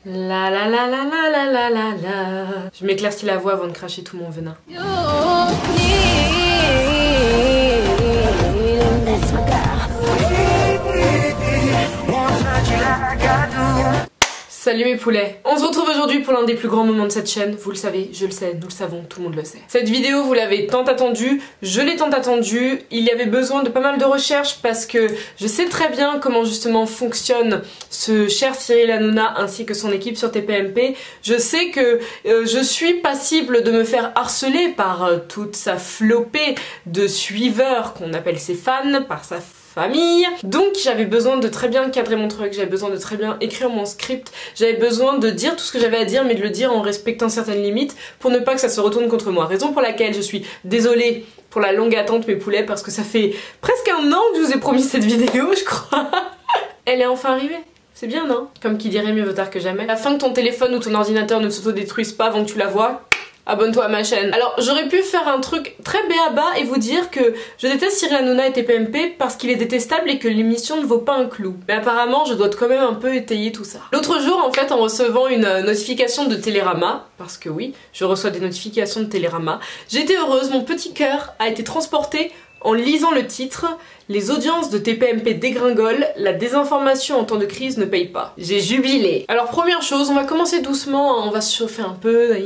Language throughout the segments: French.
La la la la la la la la la. Je m'éclaircis la voix avant de cracher tout mon venin. Salut mes poulets. On se retrouve aujourd'hui pour l'un des plus grands moments de cette chaîne. Vous le savez, je le sais, nous le savons, tout le monde le sait. Cette vidéo, vous l'avez tant attendue, je l'ai tant attendue. Il y avait besoin de pas mal de recherches parce que je sais très bien comment justement fonctionne ce cher Cyril Hanouna ainsi que son équipe sur TPMP. Je sais que je suis passible de me faire harceler par toute sa flopée de suiveurs qu'on appelle ses fans, par sa famille. Donc j'avais besoin de très bien cadrer mon truc, j'avais besoin de très bien écrire mon script, j'avais besoin de dire tout ce que j'avais à dire mais de le dire en respectant certaines limites pour ne pas que ça se retourne contre moi. Raison pour laquelle je suis désolée pour la longue attente mes poulets parce que ça fait presque un an que je vous ai promis cette vidéo je crois. Elle est enfin arrivée. C'est bien non? Comme qui dirait mieux vaut tard que jamais. Afin que ton téléphone ou ton ordinateur ne s'autodétruise pas avant que tu la vois, abonne-toi à ma chaîne. Alors j'aurais pu faire un truc très béaba et vous dire que je déteste Cyril Hanouna et TPMP parce qu'il est détestable et que l'émission ne vaut pas un clou. Mais apparemment je dois quand même un peu étayer tout ça. L'autre jour en fait en recevant une notification de Télérama, parce que oui, je reçois des notifications de Télérama, j'étais heureuse, mon petit cœur a été transporté en lisant le titre « Les audiences de TPMP dégringolent, la désinformation en temps de crise ne paye pas ». J'ai jubilé. Alors première chose, on va commencer doucement, on va se chauffer un peu,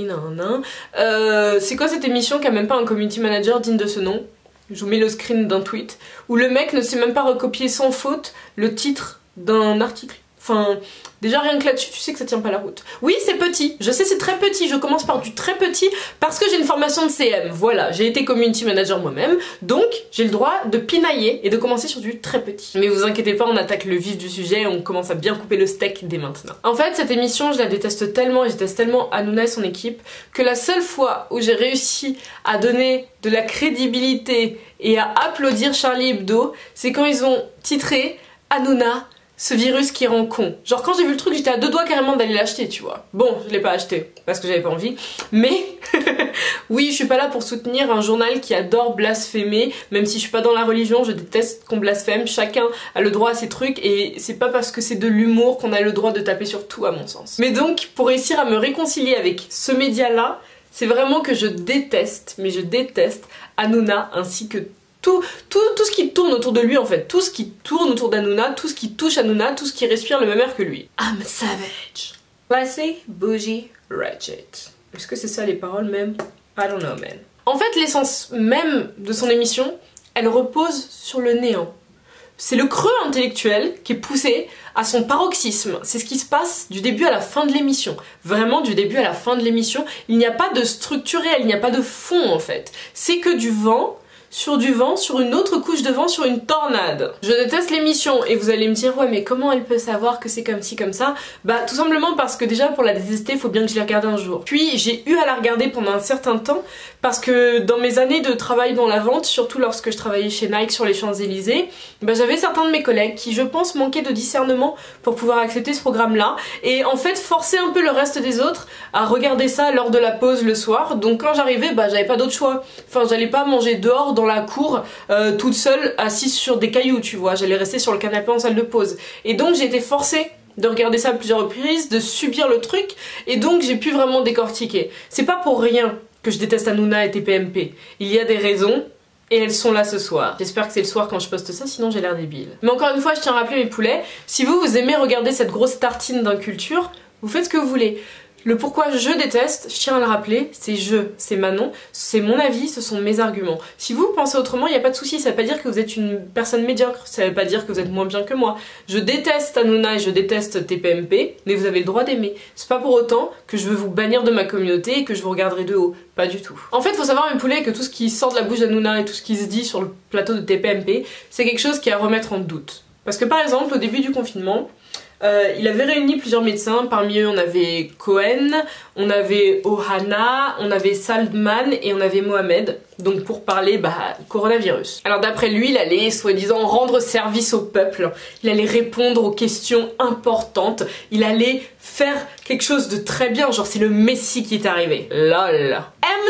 c'est quoi cette émission qui a même pas un community manager digne de ce nom? Je vous mets le screen d'un tweet, où le mec ne sait même pas recopier sans faute le titre d'un article. Enfin, déjà rien que là-dessus, tu sais que ça tient pas la route. Oui, c'est petit, je sais c'est très petit, je commence par du très petit parce que j'ai une formation de CM. Voilà, j'ai été community manager moi-même, donc j'ai le droit de pinailler et de commencer sur du très petit. Mais vous inquiétez pas, on attaque le vif du sujet et on commence à bien couper le steak dès maintenant. En fait, cette émission, je la déteste tellement et je déteste tellement Hanouna et son équipe que la seule fois où j'ai réussi à donner de la crédibilité et à applaudir Charlie Hebdo, c'est quand ils ont titré Hanouna, ce virus qui rend con. Genre quand j'ai vu le truc j'étais à deux doigts carrément d'aller l'acheter tu vois. Bon je l'ai pas acheté parce que j'avais pas envie mais oui je suis pas là pour soutenir un journal qui adore blasphémer, même si je suis pas dans la religion, je déteste qu'on blasphème, chacun a le droit à ses trucs et c'est pas parce que c'est de l'humour qu'on a le droit de taper sur tout à mon sens. Mais donc pour réussir à me réconcilier avec ce média là, c'est vraiment que je déteste, mais je déteste Hanouna ainsi que tout ce qui tourne autour de lui en fait, tout ce qui tourne autour d'Hanouna, tout ce qui touche Hanouna, tout ce qui respire le même air que lui. I'm a savage. Classy, bougie, ratchet. Est-ce que c'est ça les paroles même? I don't know man. En fait l'essence même de son émission, elle repose sur le néant. C'est le creux intellectuel qui est poussé à son paroxysme. C'est ce qui se passe du début à la fin de l'émission. Vraiment du début à la fin de l'émission, il n'y a pas de structurel, il n'y a pas de fond en fait. C'est que du vent, sur une autre couche de vent, sur une tornade. Je déteste l'émission et vous allez me dire ouais mais comment elle peut savoir que c'est comme ci comme ça? Bah tout simplement parce que déjà pour la détester il faut bien que je la regarde un jour. Puis j'ai eu à la regarder pendant un certain temps parce que dans mes années de travail dans la vente, surtout lorsque je travaillais chez Nike sur les Champs-Élysées, bah j'avais certains de mes collègues qui je pense manquaient de discernement pour pouvoir accepter ce programme là et en fait forcer un peu le reste des autres à regarder ça lors de la pause le soir. Donc quand j'arrivais bah j'avais pas d'autre choix. Enfin j'allais pas manger dehors dans la cour toute seule assise sur des cailloux tu vois, j'allais rester sur le canapé en salle de pause et donc j'ai été forcée de regarder ça à plusieurs reprises, de subir le truc et donc j'ai pu vraiment décortiquer. C'est pas pour rien que je déteste Hanouna et TPMP, il y a des raisons et elles sont là ce soir. J'espère que c'est le soir quand je poste ça, sinon j'ai l'air débile. Mais encore une fois je tiens à rappeler mes poulets, si vous aimez regarder cette grosse tartine d'inculture, vous faites ce que vous voulez. Le pourquoi je déteste, je tiens à le rappeler, c'est Manon, c'est mon avis, ce sont mes arguments. Si vous pensez autrement, il n'y a pas de souci, ça veut pas dire que vous êtes une personne médiocre, ça veut pas dire que vous êtes moins bien que moi. Je déteste Hanouna et je déteste TPMP, mais vous avez le droit d'aimer. C'est pas pour autant que je veux vous bannir de ma communauté et que je vous regarderai de haut, pas du tout. En fait, faut savoir mes poulets que tout ce qui sort de la bouche d'Hanouna et tout ce qui se dit sur le plateau de TPMP, c'est quelque chose qui est à remettre en doute. Parce que par exemple, au début du confinement, il avait réuni plusieurs médecins, parmi eux on avait Cohen, on avait Ohana, on avait Salman et on avait Mohamed. Donc pour parler coronavirus. Alors d'après lui, il allait soi-disant rendre service au peuple, il allait répondre aux questions importantes, il allait faire quelque chose de très bien, genre c'est le Messie qui est arrivé. Lol.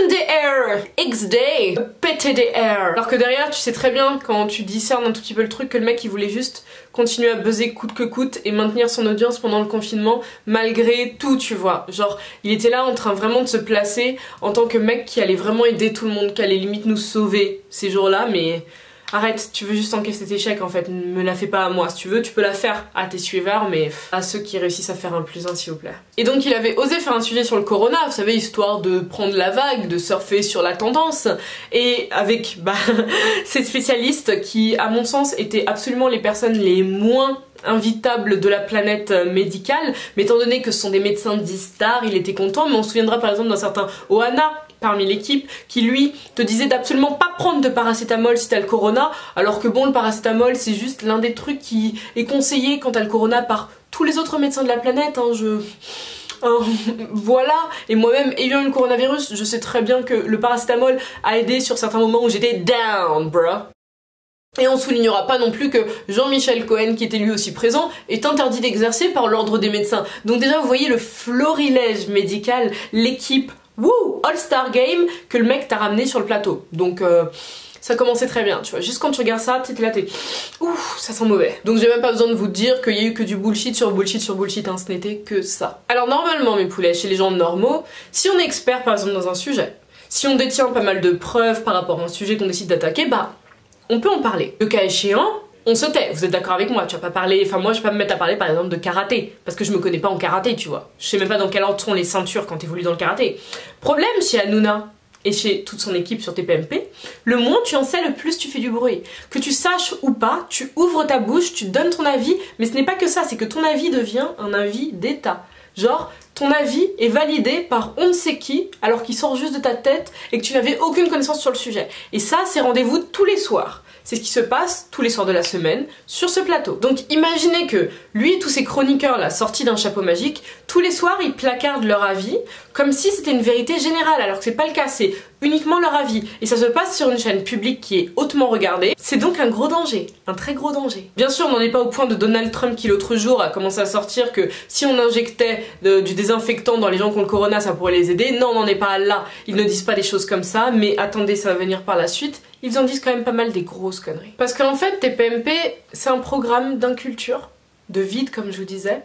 MDR, X-Day, PTDR. Alors que derrière, tu sais très bien quand tu discernes un tout petit peu le truc que le mec il voulait juste continuer à buzzer coûte que coûte et maintenir son audience pendant le confinement malgré tout, tu vois. Genre, il était là en train vraiment de se placer en tant que mec qui allait vraiment aider tout le monde, qui allait limite nous sauver ces jours-là, mais arrête, tu veux juste encaisser cet échec en fait, ne me la fais pas à moi. Si tu veux, tu peux la faire à tes suiveurs, mais à ceux qui réussissent à faire un plus un, s'il vous plaît. Et donc il avait osé faire un sujet sur le corona, vous savez, histoire de prendre la vague, de surfer sur la tendance, et avec ces spécialistes qui, à mon sens, étaient absolument les personnes les moins invitables de la planète médicale, mais étant donné que ce sont des médecins dits stars, il était content, mais on se souviendra par exemple d'un certain Ohana, parmi l'équipe, qui lui te disait d'absolument pas prendre de paracétamol si t'as le corona, alors que bon, le paracétamol c'est juste l'un des trucs qui est conseillé quand t'as le corona par tous les autres médecins de la planète, voilà, et moi-même ayant eu le coronavirus, je sais très bien que le paracétamol a aidé sur certains moments où j'étais down, bruh. Et on soulignera pas non plus que Jean-Michel Cohen, qui était lui aussi présent, est interdit d'exercer par l'ordre des médecins. Donc déjà vous voyez le florilège médical, l'équipe, wouh, All-Star Game, que le mec t'a ramené sur le plateau. Donc ça commençait très bien, tu vois. Juste quand tu regardes ça, t'es là, ouf, ça sent mauvais. Donc j'ai même pas besoin de vous dire qu'il y a eu que du bullshit sur bullshit sur bullshit, hein, ce n'était que ça. Alors normalement mes poulets, chez les gens normaux, si on est expert par exemple dans un sujet, si on détient pas mal de preuves par rapport à un sujet qu'on décide d'attaquer, on peut en parler. Le cas échéant, on se tait, vous êtes d'accord avec moi, tu vas pas parler, enfin moi je vais pas me mettre à parler par exemple de karaté, parce que je me connais pas en karaté, tu vois. Je sais même pas dans quel ordre sont les ceintures quand t'évolues dans le karaté. Problème chez Hanouna et chez toute son équipe sur TPMP, le moins tu en sais, le plus tu fais du bruit. Que tu saches ou pas, tu ouvres ta bouche, tu donnes ton avis, mais ce n'est pas que ça, c'est que ton avis devient un avis d'état. Genre, ton avis est validé par on ne sait qui, alors qu'il sort juste de ta tête et que tu n'avais aucune connaissance sur le sujet. Et ça, c'est rendez-vous tous les soirs. C'est ce qui se passe tous les soirs de la semaine sur ce plateau. Donc imaginez que lui et tous ces chroniqueurs là sortis d'un chapeau magique, tous les soirs ils placardent leur avis comme si c'était une vérité générale, alors que c'est pas le cas, c'est uniquement leur avis. Et ça se passe sur une chaîne publique qui est hautement regardée. C'est donc un gros danger, un très gros danger. Bien sûr, on n'en est pas au point de Donald Trump qui l'autre jour a commencé à sortir que si on injectait du désinfectant dans les gens qui ont le corona, ça pourrait les aider. Non, on n'en est pas là. Ils ne disent pas des choses comme ça, mais attendez, ça va venir par la suite. Ils en disent quand même pas mal des grosses conneries. Parce qu'en fait, TPMP, c'est un programme d'inculture, de vide comme je vous disais,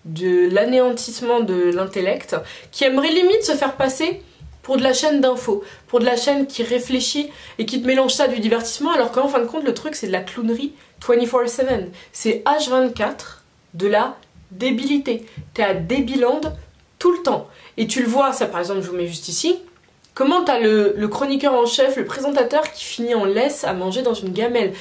de l'anéantissement de l'intellect, qui aimerait limite se faire passer pour de la chaîne d'infos, pour de la chaîne qui réfléchit et qui te mélange ça du divertissement, alors qu'en fin de compte, le truc c'est de la clownerie 24/7. C'est H24 de la débilité. T'es à Débiland tout le temps. Et tu le vois, ça par exemple, je vous mets juste ici, comment t'as le chroniqueur en chef, le présentateur qui finit en laisse à manger dans une gamelle.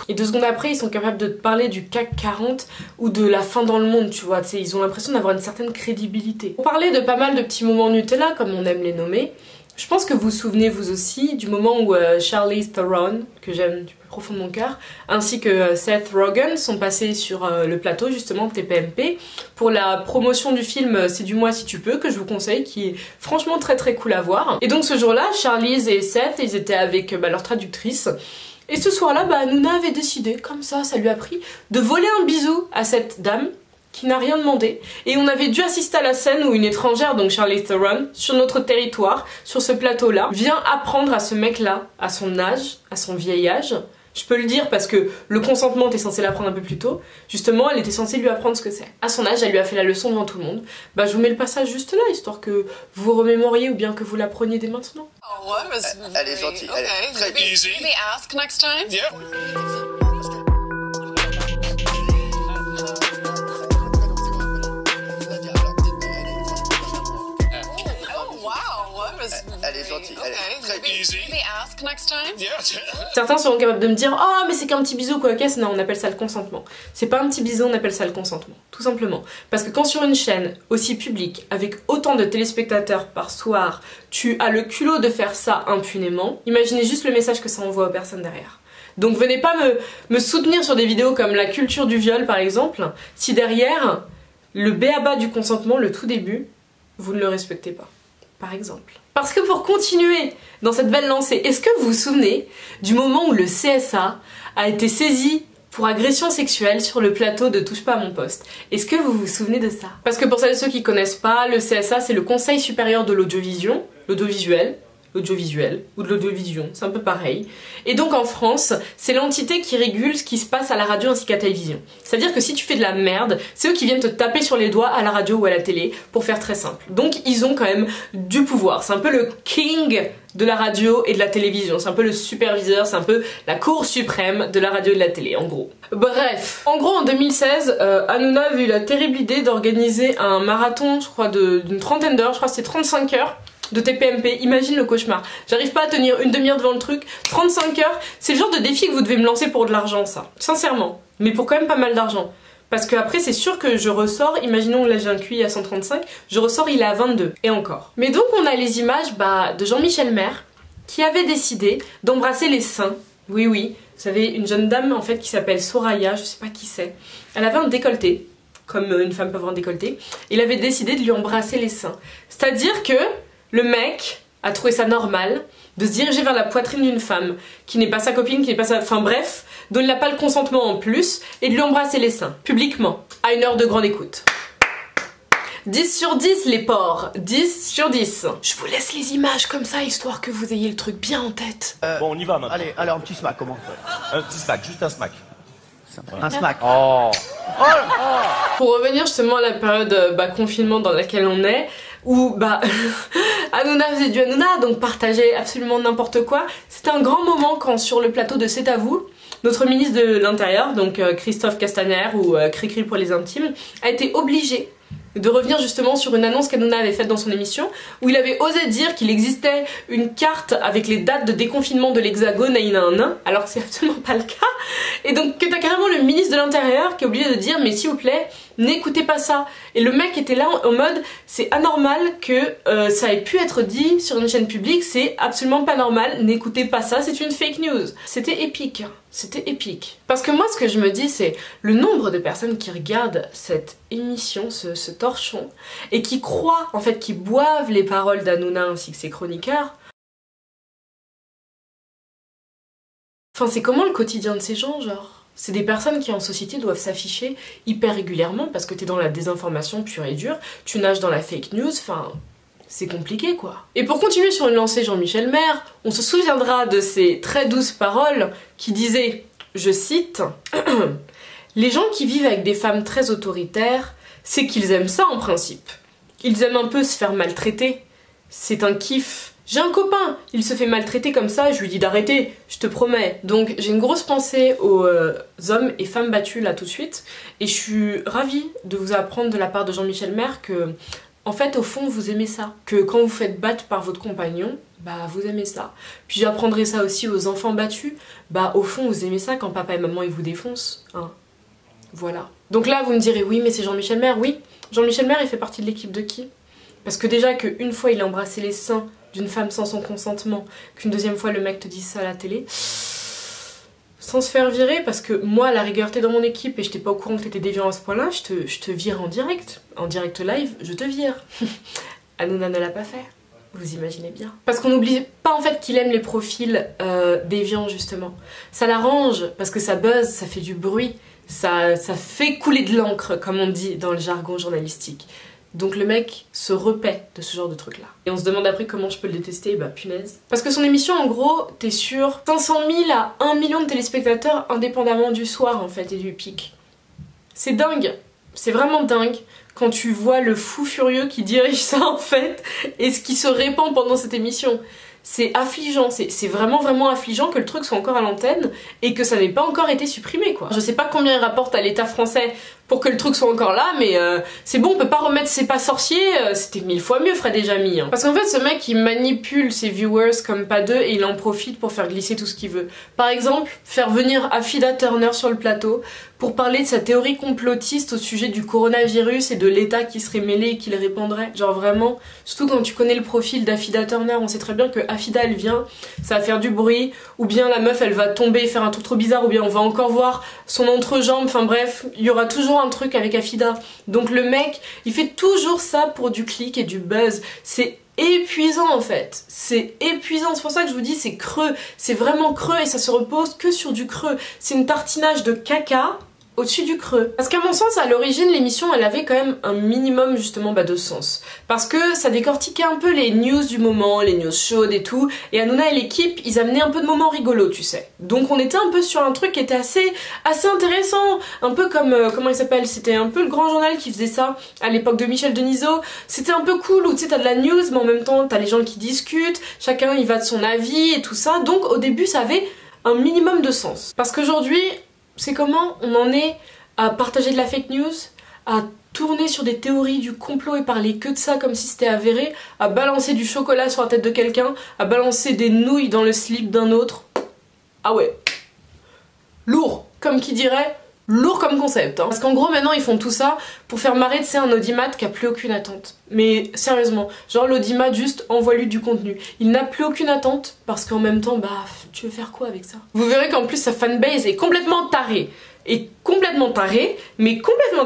Et 2 secondes après, ils sont capables de te parler du CAC 40 ou de la fin dans le monde, tu vois. Ils ont l'impression d'avoir une certaine crédibilité. On parlait de pas mal de petits moments Nutella, comme on aime les nommer. Je pense que vous vous souvenez vous aussi du moment où Charlize Theron, que j'aime du plus profond de mon cœur, ainsi que Seth Rogen sont passés sur le plateau justement de TPMP pour la promotion du film C'est du moi si tu peux, que je vous conseille, qui est franchement très très cool à voir. Et donc ce jour-là, Charlize et Seth, ils étaient avec leur traductrice. Et ce soir-là, Hanouna avait décidé, comme ça lui a pris, de voler un bisou à cette dame qui n'a rien demandé. Et on avait dû assister à la scène où une étrangère, donc Charlize Theron, sur notre territoire, sur ce plateau-là, vient apprendre à ce mec-là, à son âge, à son vieil âge. Je peux le dire parce que le consentement, t'es censé l'apprendre un peu plus tôt. Justement, elle était censée lui apprendre ce que c'est. À son âge, elle lui a fait la leçon devant tout le monde. Je vous mets le passage juste là, histoire que vous remémoriez ou bien que vous l'appreniez dès maintenant. Oh, elle est gentille, elle est très Easy. Can we ask next time? Yeah. Elle est gentille, elle est très Easy. Can we ask next time? Yeah. Certains seront capables de me dire « Oh, mais c'est qu'un petit bisou, quoi, qu'est-ce ?» Non, on appelle ça le consentement. C'est pas un petit bisou, on appelle ça le consentement. Tout simplement. Parce que quand sur une chaîne aussi publique, avec autant de téléspectateurs par soir, tu as le culot de faire ça impunément, imaginez juste le message que ça envoie aux personnes derrière. Donc venez pas me soutenir sur des vidéos comme la culture du viol, par exemple, si derrière, le b.a.-ba du consentement, le tout début, vous ne le respectez pas. Par exemple. Parce que pour continuer dans cette belle lancée, est-ce que vous vous souvenez du moment où le CSA a été saisi pour agression sexuelle sur le plateau de Touche pas à mon poste? Est-ce que vous vous souvenez de ça? Parce que pour celles et ceux qui connaissent pas, le CSA c'est le Conseil supérieur de l'audiovisuel, ou de l'audiovision, c'est un peu pareil. Et donc en France, c'est l'entité qui régule ce qui se passe à la radio ainsi qu'à la télévision. C'est-à-dire que si tu fais de la merde, c'est eux qui viennent te taper sur les doigts à la radio ou à la télé, pour faire très simple. Donc ils ont quand même du pouvoir. C'est un peu le king de la radio et de la télévision. C'est un peu le superviseur, c'est un peu la cour suprême de la radio et de la télé, en gros. Bref. En gros, en 2016, Hanouna avait eu la terrible idée d'organiser un marathon, je crois, d'une trentaine d'heures, je crois que c'était 35 heures, de TPMP, imagine le cauchemar. J'arrive pas à tenir une demi-heure devant le truc, 35 heures, c'est le genre de défi que vous devez me lancer pour de l'argent, ça. Sincèrement. Mais pour quand même pas mal d'argent. Parce que après c'est sûr que je ressors, imaginons là j'ai un QI à 135, je ressors il est à 22, et encore. Mais donc on a les images de Jean-Michel Maire, qui avait décidé d'embrasser les seins. Oui, vous savez, une jeune dame en fait qui s'appelle Soraya, je sais pas qui c'est. Elle avait un décolleté, comme une femme peut avoir un décolleté, et il avait décidé de lui embrasser les seins. C'est-à-dire que le mec a trouvé ça normal de se diriger vers la poitrine d'une femme qui n'est pas sa copine, qui n'est pas sa... Enfin bref, dont il n'a pas le consentement en plus, et de lui embrasser les seins, publiquement, à une heure de grande écoute. 10 sur 10 les porcs, 10 sur 10. Je vous laisse les images comme ça, histoire que vous ayez le truc bien en tête. Bon, on y va maintenant. Allez, alors un petit smack, comment? Un petit smack, juste un smack. Un smack. Oh. Pour revenir justement à la période confinement dans laquelle on est, où Hanouna faisait du Hanouna, donc partageait absolument n'importe quoi. C'était un grand moment quand sur le plateau de C'est à vous, notre ministre de l'Intérieur, donc Christophe Castaner ou Cricri pour les intimes, a été obligé de revenir justement sur une annonce qu'Hanouna avait faite dans son émission, où il avait osé dire qu'il existait une carte avec les dates de déconfinement de l'Hexagone à un, alors que c'est absolument pas le cas, et donc que t'as carrément le ministre de l'Intérieur qui est obligé de dire mais s'il vous plaît, n'écoutez pas ça. Et le mec était là en mode c'est anormal que ça ait pu être dit sur une chaîne publique, c'est absolument pas normal, n'écoutez pas ça, c'est une fake news. C'était épique. C'était épique. Parce que moi ce que je me dis c'est le nombre de personnes qui regardent cette émission, ce torchon, et qui croient, en fait, qui boivent les paroles d'Hanouna ainsi que ses chroniqueurs. Enfin c'est comment le quotidien de ces gens, genre? C'est des personnes qui en société doivent s'afficher hyper régulièrement parce que t'es dans la désinformation pure et dure, tu nages dans la fake news, enfin... c'est compliqué quoi. Et pour continuer sur une lancée Jean-Michel Maire, on se souviendra de ces très douces paroles qui disaient, je cite, « Les gens qui vivent avec des femmes très autoritaires, c'est qu'ils aiment ça en principe. Ils aiment un peu se faire maltraiter. C'est un kiff. J'ai un copain, il se fait maltraiter comme ça, je lui dis d'arrêter, je te promets. » Donc j'ai une grosse pensée aux hommes et femmes battus là tout de suite, et je suis ravie de vous apprendre de la part de Jean-Michel Maire que... en fait, au fond, vous aimez ça. Que quand vous faites battre par votre compagnon, vous aimez ça. Puis j'apprendrai ça aussi aux enfants battus. Au fond, vous aimez ça quand papa et maman ils vous défoncent. Hein. Voilà. Donc là, vous me direz, oui, mais c'est Jean-Michel Maire. Oui, Jean-Michel Maire, il fait partie de l'équipe de qui? Parce que déjà qu'une fois, il a embrassé les seins d'une femme sans son consentement, qu'une deuxième fois, le mec te dit ça à la télé... sans se faire virer, parce que moi, à la rigueur, t'es dans mon équipe et j'étais pas au courant que t'étais déviant à ce point-là, je te vire en direct live, je te vire. Hanouna ne l'a pas fait, vous imaginez bien. Parce qu'on n'oublie pas en fait qu'il aime les profils déviants justement. Ça l'arrange, parce que ça buzz, ça fait du bruit, ça fait couler de l'encre, comme on dit dans le jargon journalistique. Donc le mec se repaît de ce genre de truc là. Et on se demande après comment je peux le détester, punaise. Parce que son émission en gros, t'es sur 500 000 à 1 million de téléspectateurs indépendamment du soir en fait et du pic. C'est dingue, c'est vraiment dingue quand tu vois le fou furieux qui dirige ça en fait et ce qui se répand pendant cette émission. C'est affligeant, c'est vraiment affligeant que le truc soit encore à l'antenne et que ça n'ait pas encore été supprimé quoi. Je sais pas combien il rapporte à l'État français pour que le truc soit encore là, mais c'est bon, on peut pas remettre C'est pas sorcier, c'était 1000 fois mieux Fred et Jamy. Hein. Parce qu'en fait ce mec il manipule ses viewers comme pas deux et il en profite pour faire glisser tout ce qu'il veut. Par exemple, faire venir Affida Turner sur le plateau pour parler de sa théorie complotiste au sujet du coronavirus et de l'État qui serait mêlé et qui le répandrait. Genre vraiment, surtout quand tu connais le profil d'Affida Turner, on sait très bien que Affida elle vient, ça va faire du bruit, ou bien la meuf elle va tomber et faire un truc trop bizarre, ou bien on va encore voir son entrejambe, enfin bref, il y aura toujours un truc avec Affida. Donc le mec, il fait toujours ça pour du clic et du buzz. C'est épuisant en fait. C'est épuisant, c'est pour ça que je vous dis c'est creux. C'est vraiment creux et ça se repose que sur du creux. C'est une tartinage de caca au-dessus du creux. Parce qu'à mon sens, à l'origine, l'émission, elle avait quand même un minimum justement de sens. Parce que ça décortiquait un peu les news du moment, les news chaudes et tout. Et Hanouna et l'équipe, ils amenaient un peu de moments rigolos, tu sais. Donc on était un peu sur un truc qui était assez intéressant. Un peu comme, comment il s'appelle? C'était un peu le Grand Journal qui faisait ça à l'époque de Michel Denisot. C'était un peu cool où tu sais, t'as de la news, mais en même temps, t'as les gens qui discutent. Chacun, il va de son avis et tout ça. Donc au début, ça avait un minimum de sens. Parce qu'aujourd'hui, c'est comment on en est à partager de la fake news, à tourner sur des théories du complot et parler que de ça comme si c'était avéré, à balancer du chocolat sur la tête de quelqu'un, à balancer des nouilles dans le slip d'un autre. Ah ouais, lourd, comme qui dirait, lourd comme concept. Hein. Parce qu'en gros maintenant ils font tout ça pour faire marrer, tu sais, un audimat qui a plus aucune attente. Mais sérieusement, genre l'audimat juste envoie-lui du contenu. Il n'a plus aucune attente parce qu'en même temps, bah tu veux faire quoi avec ça? Vous verrez qu'en plus sa fanbase est complètement tarée. Mais complètement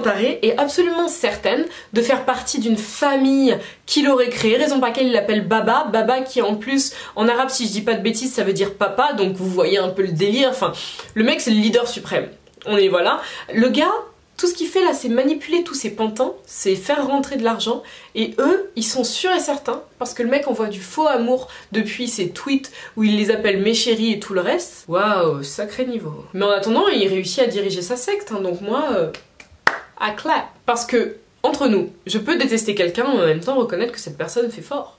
tarée et absolument certaine de faire partie d'une famille qu'il aurait créée, raison pour laquelle il l'appelle Baba. Baba qui en plus, en arabe si je dis pas de bêtises, ça veut dire papa, donc vous voyez un peu le délire, enfin, le mec c'est le leader suprême. On est voilà. Le gars, tout ce qu'il fait là, c'est manipuler tous ses pantins, c'est faire rentrer de l'argent, et eux, ils sont sûrs et certains, parce que le mec envoie du faux amour depuis ses tweets où il les appelle mes chéris et tout le reste. Waouh, sacré niveau. Mais en attendant, il réussit à diriger sa secte, hein, donc moi, à clap. Parce que, entre nous, je peux détester quelqu'un, mais en même temps reconnaître que cette personne fait fort.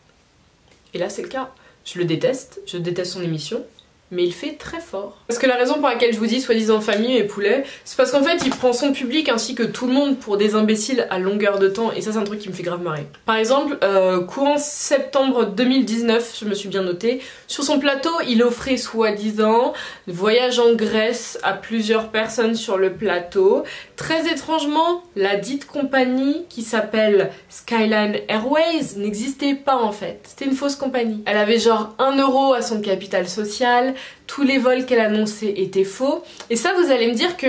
Et là, c'est le cas. Je déteste son émission, mais il fait très fort. Parce que la raison pour laquelle je vous dis soi-disant famille et poulet, c'est parce qu'en fait il prend son public ainsi que tout le monde pour des imbéciles à longueur de temps, et ça c'est un truc qui me fait grave marrer. Par exemple, courant septembre 2019, je me suis bien notée, sur son plateau il offrait soi-disant voyage en Grèce à plusieurs personnes sur le plateau. Très étrangement, la dite compagnie qui s'appelle Skyline Airways n'existait pas en fait, c'était une fausse compagnie. Elle avait genre 1 euro à son capital social, tous les vols qu'elle annonçait étaient faux, et ça vous allez me dire que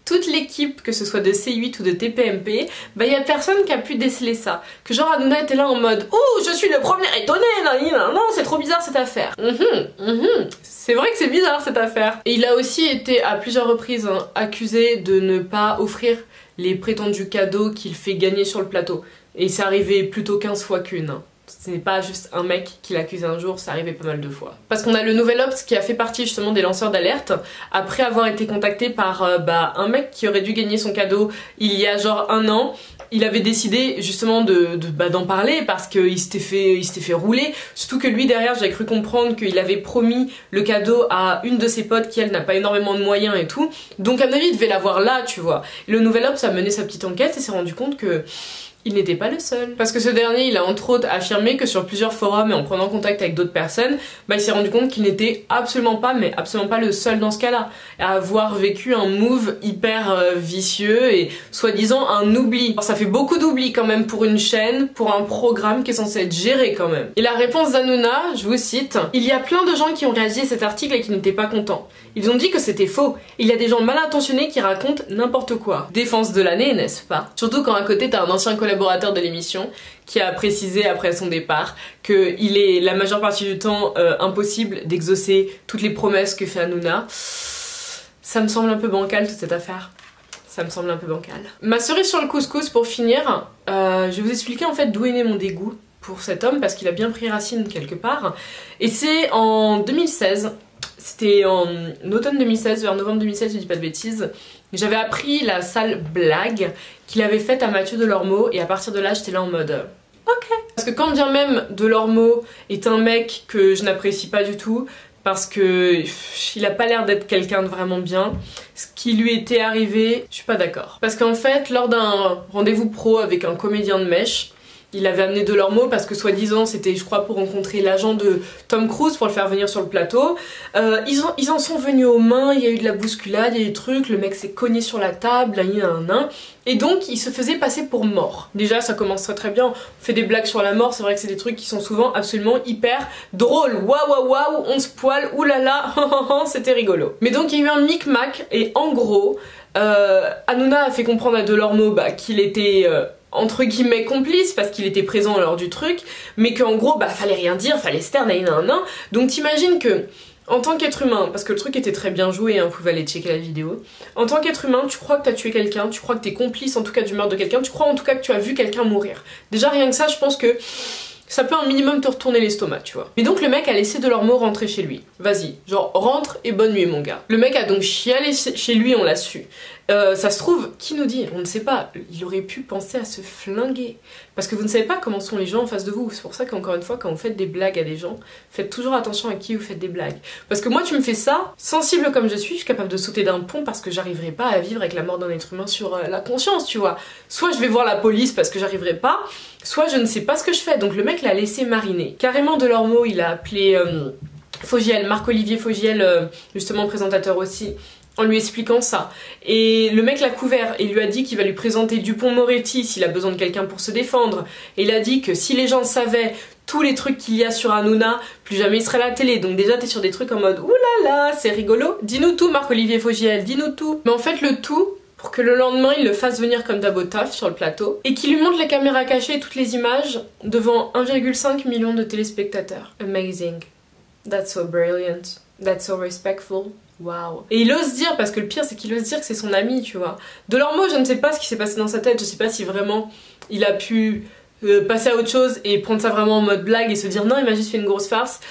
toute l'équipe, que ce soit de C8 ou de TPMP, bah y a personne qui a pu déceler ça. Que genre Hanouna était là en mode « Ouh, je suis le premier étonné, non, c'est trop bizarre cette affaire. C'est vrai que c'est bizarre cette affaire. » Et il a aussi été à plusieurs reprises accusé de ne pas offrir les prétendus cadeaux qu'il fait gagner sur le plateau. Et c'est arrivé plutôt 15 fois qu'une. Ce n'est pas juste un mec qui l'accuse un jour, ça arrivait pas mal de fois. Parce qu'on a le Nouvel Obs qui a fait partie justement des lanceurs d'alerte, après avoir été contacté par un mec qui aurait dû gagner son cadeau il y a genre 1 an. Il avait décidé justement d'en parler parce qu'il s'était fait rouler, surtout que lui derrière j'avais cru comprendre qu'il avait promis le cadeau à une de ses potes qui elle n'a pas énormément de moyens et tout, donc à mon avis il devait l'avoir là, tu vois. Le Nouvel Obs a mené sa petite enquête et s'est rendu compte que il n'était pas le seul. Parce que ce dernier, il a entre autres affirmé que sur plusieurs forums et en prenant contact avec d'autres personnes, bah il s'est rendu compte qu'il n'était absolument pas, mais absolument pas le seul dans ce cas-là, à avoir vécu un move hyper vicieux et soi-disant un oubli. Alors, ça fait beaucoup d'oubli quand même pour une chaîne, pour un programme qui est censé être géré quand même. Et la réponse d'Hanouna, je vous cite, « Il y a plein de gens qui ont réagi à cet article et qui n'étaient pas contents. Ils ont dit que c'était faux. Il y a des gens mal intentionnés qui racontent n'importe quoi. » Défense de l'année, n'est-ce pas? Surtout quand à côté t'as un ancien collaborateur de l'émission qui a précisé après son départ qu'il est la majeure partie du temps impossible d'exaucer toutes les promesses que fait Hanouna. Ça me semble un peu bancal toute cette affaire. Ça me semble un peu bancal. Ma cerise sur le couscous pour finir, je vais vous expliquer en fait d'où est né mon dégoût pour cet homme parce qu'il a bien pris racine quelque part. Et c'est en 2016. C'était en automne 2016, vers novembre 2016, je dis pas de bêtises. J'avais appris la sale blague qu'il avait faite à Mathieu Delormeau et à partir de là j'étais là en mode ok. Parce que quand bien même Delormeau est un mec que je n'apprécie pas du tout, parce que il a pas l'air d'être quelqu'un de vraiment bien, ce qui lui était arrivé, je suis pas d'accord. Parce qu'en fait, lors d'un rendez-vous pro avec un comédien de mèche, il avait amené Delormeau parce que soi-disant c'était je crois pour rencontrer l'agent de Tom Cruise pour le faire venir sur le plateau. Ils en sont venus aux mains, il y a eu de la bousculade, il y a eu des trucs, le mec s'est cogné sur la table, et donc il se faisait passer pour mort. Déjà ça commence très très bien, on fait des blagues sur la mort, c'est vrai que c'est des trucs qui sont souvent absolument hyper drôles. Waouh waouh waouh, on se poile, oulala, c'était rigolo. Mais donc il y a eu un micmac et en gros Hanouna a fait comprendre à Delormeau qu'il était entre guillemets complice parce qu'il était présent lors du truc, mais qu'en gros bah fallait rien dire, fallait se taire, nan. Donc t'imagines que en tant qu'être humain, parce que le truc était très bien joué, hein, vous pouvez aller checker la vidéo, en tant qu'être humain, tu crois que t'as tué quelqu'un, tu crois que t'es complice en tout cas du meurtre de quelqu'un, tu crois en tout cas que tu as vu quelqu'un mourir. Déjà rien que ça, je pense que ça peut un minimum te retourner l'estomac, tu vois. Mais donc le mec a laissé Delormeau rentrer chez lui. Vas-y, genre rentre et bonne nuit mon gars. Le mec a donc chialé chez lui, on l'a su. Ça se trouve, qui nous dit? On ne sait pas. Il aurait pu penser à se flinguer. Parce que vous ne savez pas comment sont les gens en face de vous. C'est pour ça qu'encore une fois, quand vous faites des blagues à des gens, faites toujours attention à qui vous faites des blagues. Parce que moi, tu me fais ça, sensible comme je suis capable de sauter d'un pont parce que j'arriverai pas à vivre avec la mort d'un être humain sur la conscience, tu vois. Soit je vais voir la police parce que j'arriverai pas, soit je ne sais pas ce que je fais. Donc le mec l'a laissé mariner. Carrément Delormeau, il a appelé Fogiel, Marc-Olivier Fogiel, justement présentateur aussi, en lui expliquant ça. Et le mec l'a couvert et lui a dit qu'il va lui présenter Dupond-Moretti s'il a besoin de quelqu'un pour se défendre. Et il a dit que si les gens savaient tous les trucs qu'il y a sur Hanouna, plus jamais il serait à la télé. Donc déjà t'es sur des trucs en mode oulala, c'est rigolo. Dis-nous tout Marc-Olivier Fogiel, dis-nous tout. Mais en fait le tout, pour que le lendemain il le fasse venir comme d'Abotaf sur le plateau et qu'il lui montre les caméras cachées et toutes les images devant 1,5 million de téléspectateurs. Amazing. That's so brilliant. That's so respectful. Waouh. Et il ose dire, parce que le pire c'est qu'il ose dire que c'est son ami, tu vois. Delormeau, je ne sais pas ce qui s'est passé dans sa tête, je sais pas si vraiment il a pu passer à autre chose et prendre ça vraiment en mode blague et se dire non, il m'a juste fait une grosse farce.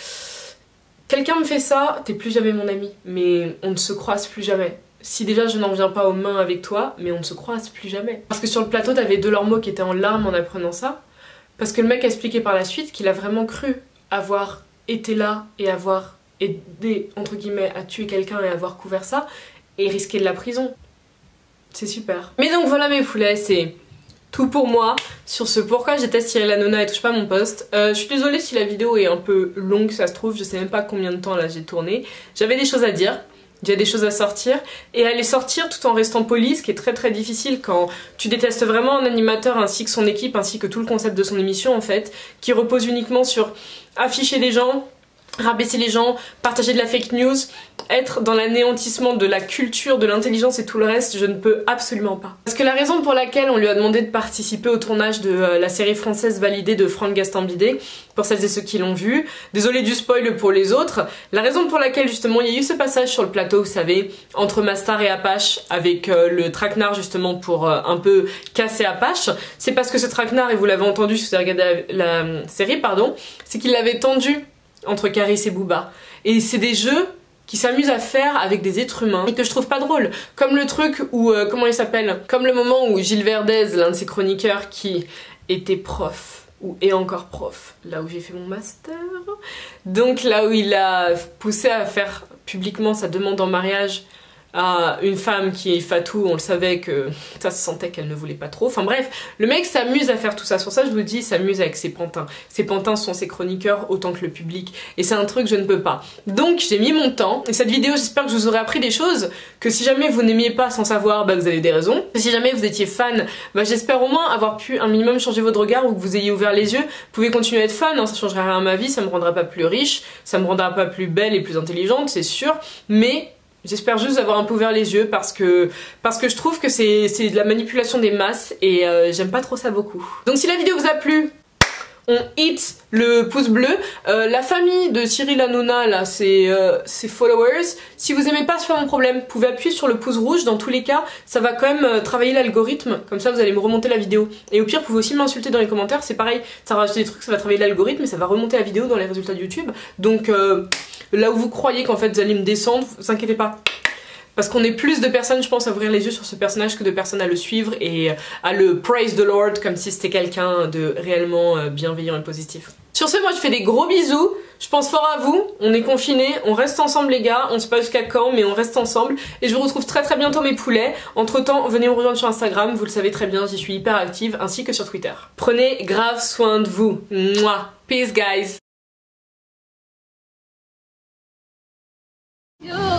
Quelqu'un me fait ça, t'es plus jamais mon ami, mais on ne se croise plus jamais. Si déjà je n'en viens pas aux mains avec toi, mais on ne se croise plus jamais. Parce que sur le plateau, t'avais Delormeau qui était en larmes en apprenant ça, parce que le mec a expliqué par la suite qu'il a vraiment cru avoir été là et avoir aidé, entre guillemets, à tuer quelqu'un et avoir couvert ça, et risquer de la prison. C'est super. Mais donc voilà mes poulets, c'est tout pour moi sur ce pourquoi je déteste Cyril Hanouna et touche pas mon poste. Je suis désolée si la vidéo est un peu longue, ça se trouve, je sais même pas combien de temps là j'ai tourné. J'avais des choses à dire. Il y a des choses à sortir et à les sortir tout en restant poli, ce qui est très très difficile quand tu détestes vraiment un animateur ainsi que son équipe, ainsi que tout le concept de son émission en fait, qui repose uniquement sur afficher des gens, rabaisser les gens, partager de la fake news, être dans l'anéantissement de la culture, de l'intelligence et tout le reste, je ne peux absolument pas. Parce que la raison pour laquelle on lui a demandé de participer au tournage de la série française validée de Franck Gastambide, pour celles et ceux qui l'ont vu, désolé du spoil pour les autres, la raison pour laquelle justement il y a eu ce passage sur le plateau, vous savez, entre Mastar et Apache, avec le traquenard justement pour un peu casser Apache, c'est parce que ce traquenard, et vous l'avez entendu si vous avez regardé la série, pardon, c'est qu'il l'avait tendu entre Caris et Booba. Et c'est des jeux qui s'amusent à faire avec des êtres humains et que je trouve pas drôle. Comme le truc où, comment il s'appelle? Comme le moment où Gilles Verdez, l'un de ses chroniqueurs qui était prof, ou est encore prof, là où j'ai fait mon master, donc là où il a poussé à faire publiquement sa demande en mariage à une femme qui est fatou, on le savait que ça se sentait qu'elle ne voulait pas trop. Enfin bref, le mec s'amuse à faire tout ça. Sur ça, je vous le dis, il s'amuse avec ses pantins. Ses pantins sont ses chroniqueurs autant que le public. Et c'est un truc que je ne peux pas. Donc j'ai mis mon temps. Et cette vidéo, j'espère que je vous aurai appris des choses. Que si jamais vous n'aimiez pas sans savoir, bah vous avez des raisons. Et si jamais vous étiez fan, bah j'espère au moins avoir pu un minimum changer votre regard ou que vous ayez ouvert les yeux. Vous pouvez continuer à être fan, hein, ça changera rien à ma vie, ça me rendra pas plus riche, ça me rendra pas plus belle et plus intelligente, c'est sûr. Mais j'espère juste avoir un peu ouvert les yeux parce que je trouve que c'est de la manipulation des masses et j'aime pas trop ça beaucoup. Donc si la vidéo vous a plu, on hit le pouce bleu. La famille de Cyril Hanouna, là, ses followers, si vous aimez pas, c'est pas mon problème. Vous pouvez appuyer sur le pouce rouge, dans tous les cas, ça va quand même travailler l'algorithme, comme ça vous allez me remonter la vidéo. Et au pire, vous pouvez aussi m'insulter dans les commentaires, c'est pareil, ça va rajouter des trucs, ça va travailler l'algorithme et ça va remonter la vidéo dans les résultats de YouTube. Donc là où vous croyez qu'en fait vous allez me descendre, vous inquiétez pas. Parce qu'on est plus de personnes, je pense, à ouvrir les yeux sur ce personnage que de personnes à le suivre et à le praise the Lord comme si c'était quelqu'un de réellement bienveillant et positif. Sur ce, moi je fais des gros bisous, je pense fort à vous, on est confinés, on reste ensemble les gars, on sait pas jusqu'à quand mais on reste ensemble et je vous retrouve très très bientôt mes poulets. Entre temps, venez me rejoindre sur Instagram, vous le savez très bien, j'y suis hyper active, ainsi que sur Twitter. Prenez grave soin de vous. Mouah. Peace guys. You